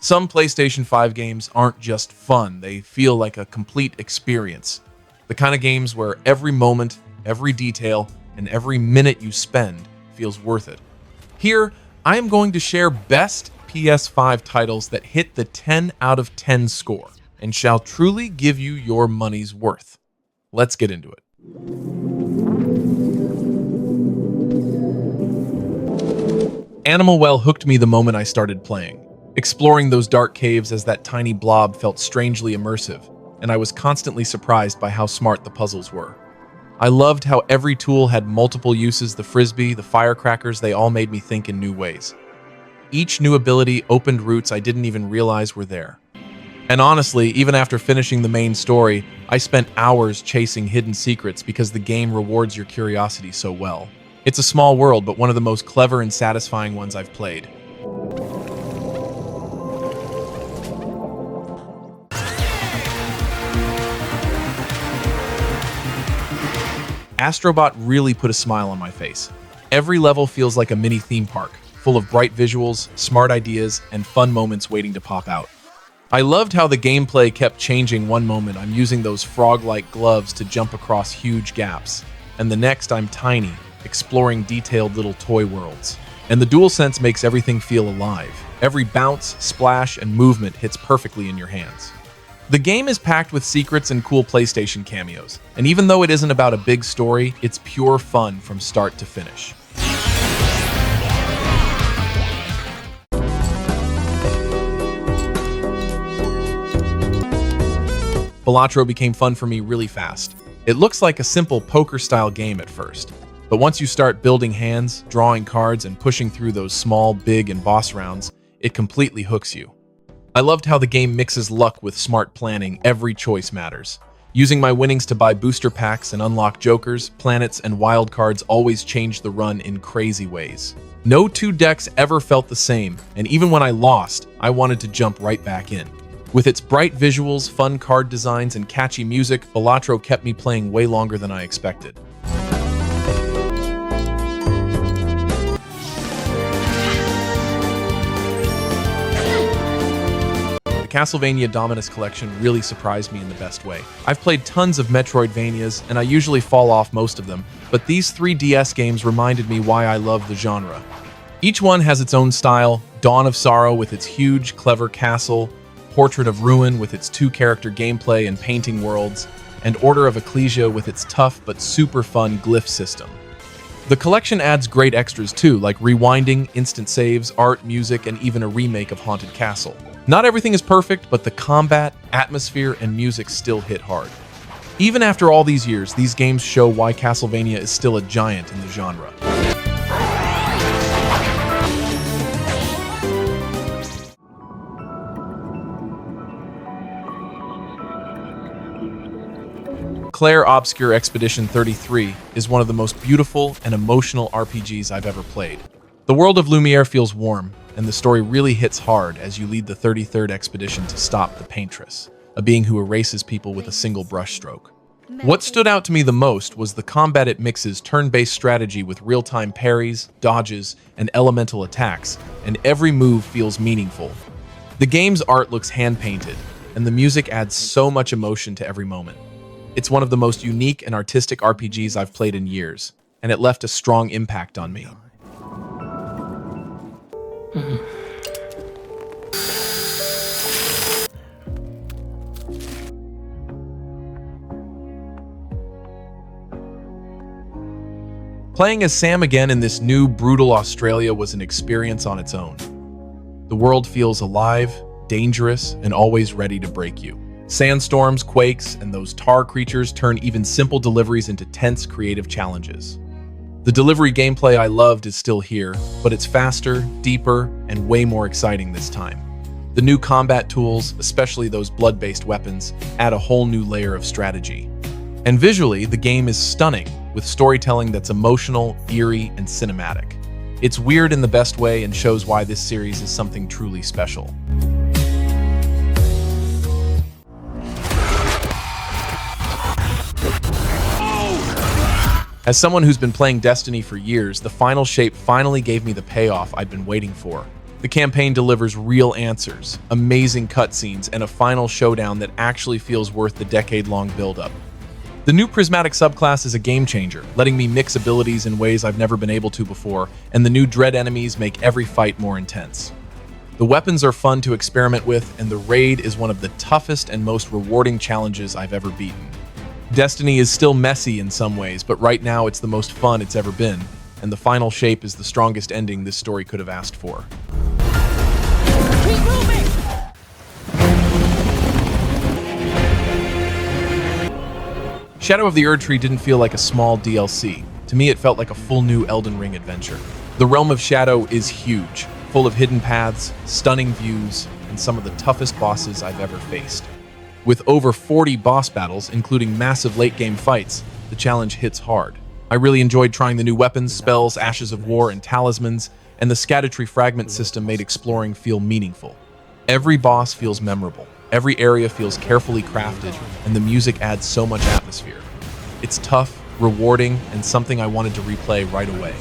Some PlayStation 5 games aren't just fun, they feel like a complete experience. The kind of games where every moment, every detail, and every minute you spend feels worth it. Here, I am going to share best PS5 titles that hit the 10 out of 10 score and shall truly give you your money's worth. Let's get into it. Animal Well hooked me the moment I started playing. Exploring those dark caves as that tiny blob felt strangely immersive, and I was constantly surprised by how smart the puzzles were. I loved how every tool had multiple uses: the frisbee, the firecrackers, they all made me think in new ways. Each new ability opened routes I didn't even realize were there. And honestly, even after finishing the main story, I spent hours chasing hidden secrets because the game rewards your curiosity so well. It's a small world, but one of the most clever and satisfying ones I've played. Astro Bot really put a smile on my face. Every level feels like a mini theme park, full of bright visuals, smart ideas, and fun moments waiting to pop out. I loved how the gameplay kept changing. One moment I'm using those frog-like gloves to jump across huge gaps, and the next I'm tiny, exploring detailed little toy worlds. And the DualSense makes everything feel alive. Every bounce, splash, and movement hits perfectly in your hands. The game is packed with secrets and cool PlayStation cameos, and even though it isn't about a big story, it's pure fun from start to finish. Balatro became fun for me really fast. It looks like a simple poker-style game at first, but once you start building hands, drawing cards, and pushing through those small, big, and boss rounds, it completely hooks you. I loved how the game mixes luck with smart planning. Every choice matters. Using my winnings to buy booster packs and unlock jokers, planets, and wild cards always changed the run in crazy ways. No two decks ever felt the same, and even when I lost, I wanted to jump right back in. With its bright visuals, fun card designs, and catchy music, Balatro kept me playing way longer than I expected. The Castlevania Dominus collection really surprised me in the best way. I've played tons of Metroidvanias, and I usually fall off most of them, but these 3DS games reminded me why I love the genre. Each one has its own style: Dawn of Sorrow with its huge, clever castle, Portrait of Ruin with its two-character gameplay and painting worlds, and Order of Ecclesia with its tough but super fun glyph system. The collection adds great extras too, like rewinding, instant saves, art, music, and even a remake of Haunted Castle. Not everything is perfect, but the combat, atmosphere, and music still hit hard. Even after all these years, these games show why Castlevania is still a giant in the genre. Clair Obscur Expedition 33 is one of the most beautiful and emotional RPGs I've ever played. The world of Lumiere feels warm, and the story really hits hard as you lead the 33rd expedition to stop the Paintress, a being who erases people with a single brushstroke. What stood out to me the most was the combat. It mixes turn-based strategy with real-time parries, dodges, and elemental attacks, and every move feels meaningful. The game's art looks hand-painted, and the music adds so much emotion to every moment. It's one of the most unique and artistic RPGs I've played in years, and it left a strong impact on me. Playing as Sam again in this new, brutal Australia was an experience on its own. The world feels alive, dangerous, and always ready to break you. Sandstorms, quakes, and those tar creatures turn even simple deliveries into tense, creative challenges. The delivery gameplay I loved is still here, but it's faster, deeper, and way more exciting this time. The new combat tools, especially those blood-based weapons, add a whole new layer of strategy. And visually, the game is stunning, with storytelling that's emotional, eerie, and cinematic. It's weird in the best way and shows why this series is something truly special. As someone who's been playing Destiny for years, the final shape finally gave me the payoff I'd been waiting for. The campaign delivers real answers, amazing cutscenes, and a final showdown that actually feels worth the decade-long build-up. The new Prismatic subclass is a game changer, letting me mix abilities in ways I've never been able to before, and the new Dread enemies make every fight more intense. The weapons are fun to experiment with, and the raid is one of the toughest and most rewarding challenges I've ever beaten. Destiny is still messy in some ways, but right now it's the most fun it's ever been, and the final shape is the strongest ending this story could have asked for. Keep moving! Shadow of the Erdtree didn't feel like a small DLC. To me, it felt like a full new Elden Ring adventure. The Realm of Shadow is huge, full of hidden paths, stunning views, and some of the toughest bosses I've ever faced. With over 40 boss battles, including massive late-game fights, the challenge hits hard. I really enjoyed trying the new weapons, spells, Ashes of War, and talismans, and the Scadutree fragment system made exploring feel meaningful. Every boss feels memorable, every area feels carefully crafted, and the music adds so much atmosphere. It's tough, rewarding, and something I wanted to replay right away.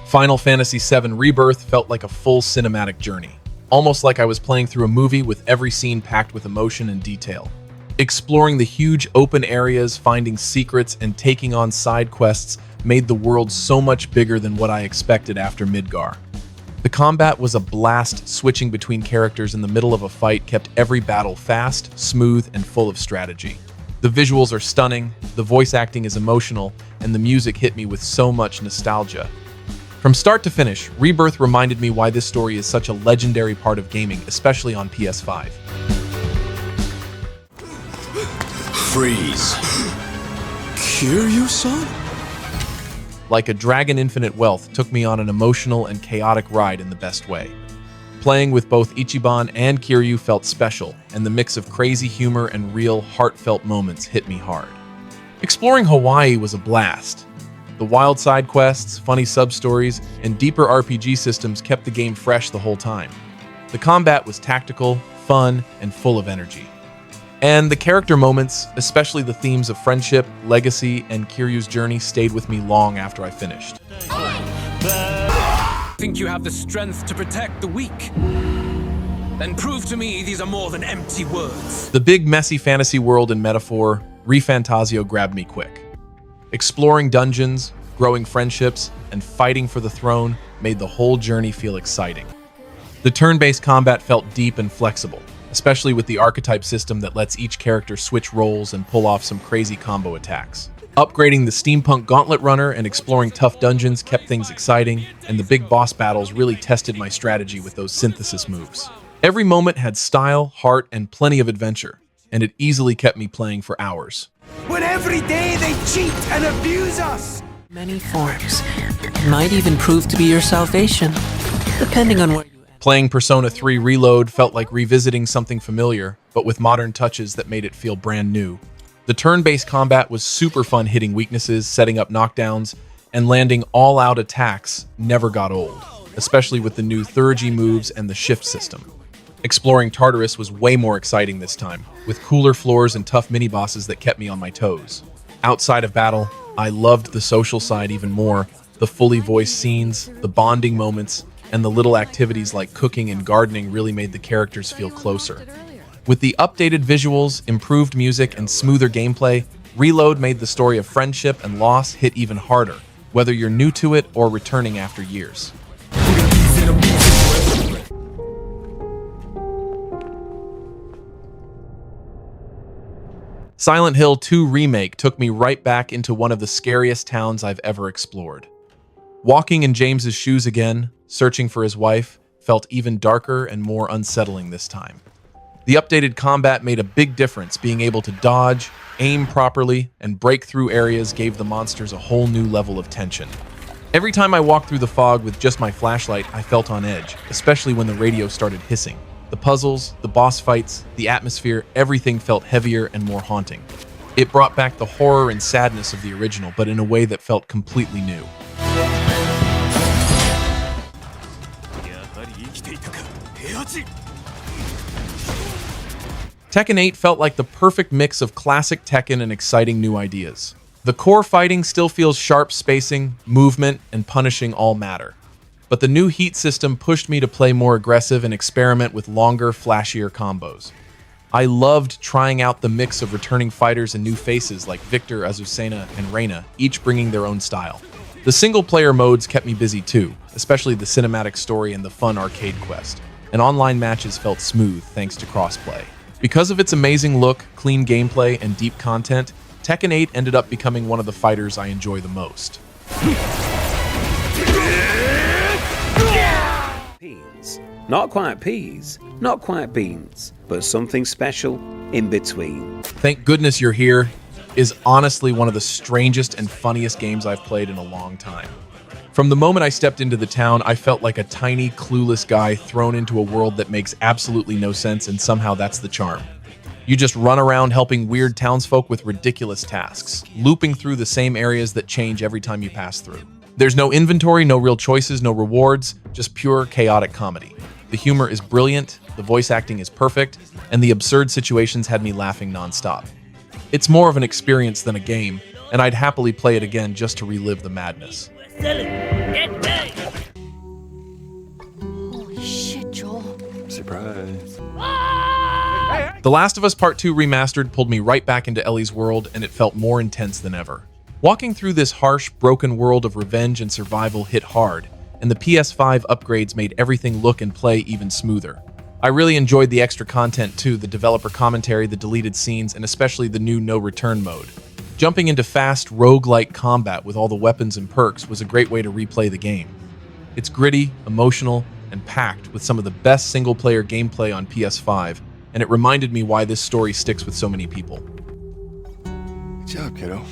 Final Fantasy VII Rebirth felt like a full cinematic journey, almost like I was playing through a movie with every scene packed with emotion and detail. Exploring the huge open areas, finding secrets, and taking on side quests made the world so much bigger than what I expected after Midgar. The combat was a blast. Switching between characters in the middle of a fight kept every battle fast, smooth, and full of strategy. The visuals are stunning, the voice acting is emotional, and the music hit me with so much nostalgia. From start to finish, Rebirth reminded me why this story is such a legendary part of gaming, especially on PS5. Freeze. Kiryu-san? Like a Dragon Infinite Wealth took me on an emotional and chaotic ride in the best way. Playing with both Ichiban and Kiryu felt special, and the mix of crazy humor and real, heartfelt moments hit me hard. Exploring Hawaii was a blast. The wild side quests, funny sub-stories, and deeper RPG systems kept the game fresh the whole time. The combat was tactical, fun, and full of energy. And the character moments, especially the themes of friendship, legacy, and Kiryu's journey, stayed with me long after I finished. Think you have the strength to protect the weak? Then prove to me these are more than empty words. The big, messy fantasy world and metaphor, ReFantazio grabbed me quick. Exploring dungeons, growing friendships, and fighting for the throne made the whole journey feel exciting. The turn-based combat felt deep and flexible, especially with the archetype system that lets each character switch roles and pull off some crazy combo attacks. Upgrading the steampunk gauntlet runner and exploring tough dungeons kept things exciting, and the big boss battles really tested my strategy with those synthesis moves. Every moment had style, heart, and plenty of adventure, and it easily kept me playing for hours. When every day they cheat and abuse us! Many forms. Might even prove to be your salvation, depending on where you end. Playing Persona 3 Reload felt like revisiting something familiar, but with modern touches that made it feel brand new. The turn-based combat was super fun, hitting weaknesses, setting up knockdowns, and landing all-out attacks never got old, especially with the new Thurgy moves and the shift system. Exploring Tartarus was way more exciting this time, with cooler floors and tough mini-bosses that kept me on my toes. Outside of battle, I loved the social side even more, the fully voiced scenes, the bonding moments, and the little activities like cooking and gardening really made the characters feel closer. With the updated visuals, improved music, and smoother gameplay, Reload made the story of friendship and loss hit even harder, whether you're new to it or returning after years. Silent Hill 2 Remake took me right back into one of the scariest towns I've ever explored. Walking in James's shoes again, searching for his wife, felt even darker and more unsettling this time. The updated combat made a big difference. Being able to dodge, aim properly, and break through areas gave the monsters a whole new level of tension. Every time I walked through the fog with just my flashlight, I felt on edge, especially when the radio started hissing. The puzzles, the boss fights, the atmosphere, everything felt heavier and more haunting. It brought back the horror and sadness of the original, but in a way that felt completely new. Tekken 8 felt like the perfect mix of classic Tekken and exciting new ideas. The core fighting still feels sharp spacing, movement, and punishing all matter. But the new heat system pushed me to play more aggressive and experiment with longer, flashier combos. I loved trying out the mix of returning fighters and new faces like Victor, Azucena, and Reina, each bringing their own style. The single-player modes kept me busy too, especially the cinematic story and the fun arcade quest. And online matches felt smooth thanks to crossplay. Because of its amazing look, clean gameplay, and deep content, Tekken 8 ended up becoming one of the fighters I enjoy the most. Beans. Not quite peas, not quite beans, but something special in between. Thank goodness you're here is honestly one of the strangest and funniest games I've played in a long time. From the moment I stepped into the town, I felt like a tiny, clueless guy thrown into a world that makes absolutely no sense, and somehow that's the charm. You just run around helping weird townsfolk with ridiculous tasks, looping through the same areas that change every time you pass through. There's no inventory, no real choices, no rewards, just pure chaotic comedy. The humor is brilliant, the voice acting is perfect, and the absurd situations had me laughing nonstop. It's more of an experience than a game, and I'd happily play it again just to relive the madness. Holy shit, Joel. Surprise. The Last of Us Part 2 Remastered pulled me right back into Ellie's world, and it felt more intense than ever. Walking through this harsh, broken world of revenge and survival hit hard, and the PS5 upgrades made everything look and play even smoother. I really enjoyed the extra content too, the developer commentary, the deleted scenes, and especially the new no return mode. Jumping into fast, rogue-like combat with all the weapons and perks was a great way to replay the game. It's gritty, emotional, and packed with some of the best single-player gameplay on PS5, and it reminded me why this story sticks with so many people. Good job, kiddo.